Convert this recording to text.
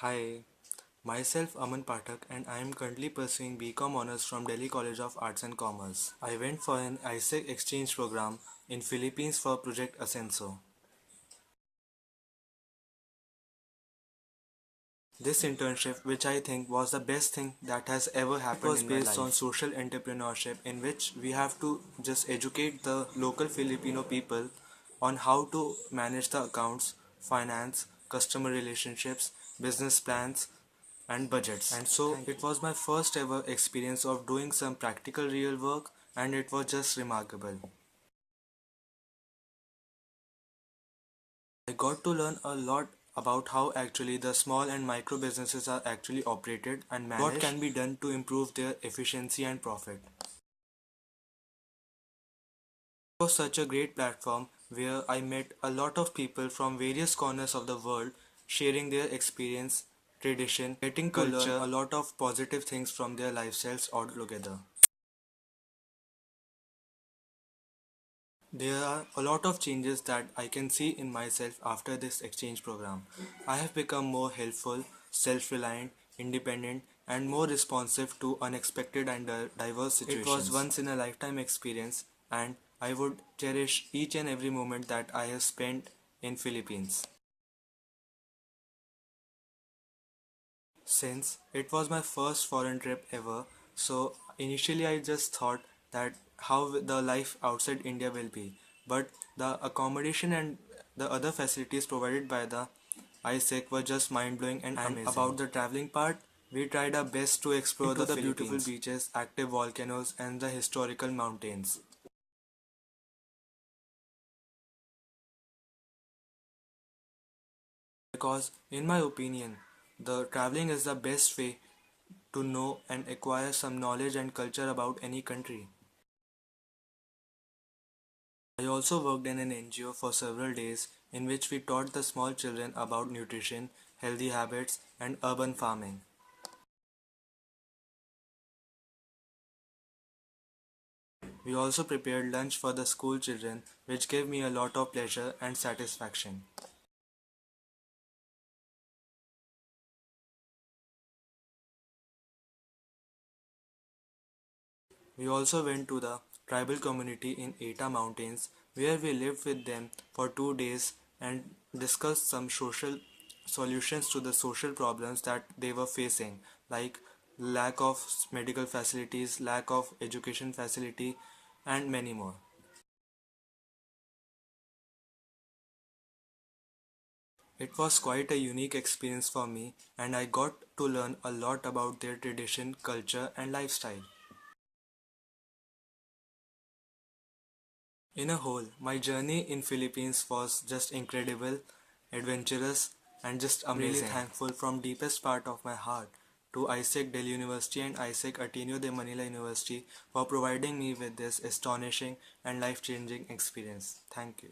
Hi, myself Aman Pathak and I am currently pursuing BCom Honours from Delhi College of Arts and Commerce. I went for an ISEC exchange program in Philippines for Project Ascenso. This internship, which I think was the best thing that has ever happened in my life, was based on social entrepreneurship in which we have to just educate the local Filipino people on how to manage the accounts, finance, customer relationships, business plans, and budgets. And so it was my first ever experience of doing some practical real work, and it was just remarkable. I got to learn a lot about how actually the small and micro businesses are actually operated and managed, what can be done to improve their efficiency and profit. It was such a great platform where I met a lot of people from various corners of the world sharing their experience, tradition, getting to learn a lot of positive things from their lifestyles altogether. There are a lot of changes that I can see in myself after this exchange program. I have become more helpful, self-reliant, independent, and more responsive to unexpected and diverse situations. It was once in a lifetime experience, and I would cherish each and every moment that I have spent in Philippines. Since it was my first foreign trip ever, so initially I just thought that how the life outside India will be. But the accommodation and the other facilities provided by the ISEC were just mind-blowing and amazing. About the traveling part, we tried our best to explore the beautiful beaches, active volcanoes, and the historical mountains. Because, in my opinion, the traveling is the best way to know and acquire some knowledge and culture about any country. I also worked in an NGO for several days in which we taught the small children about nutrition, healthy habits, and urban farming. We also prepared lunch for the school children, which gave me a lot of pleasure and satisfaction. We also went to the tribal community in Eta Mountains where we lived with them for 2 days and discussed some social solutions to the social problems that they were facing, like lack of medical facilities, lack of education facility, and many more. It was quite a unique experience for me, and I got to learn a lot about their tradition, culture, and lifestyle. In a whole, my journey in Philippines was just incredible, adventurous, and just amazing. I'm really thankful from deepest part of my heart to ISEC Delhi University and ISEC Ateneo de Manila University for providing me with this astonishing and life-changing experience. Thank you.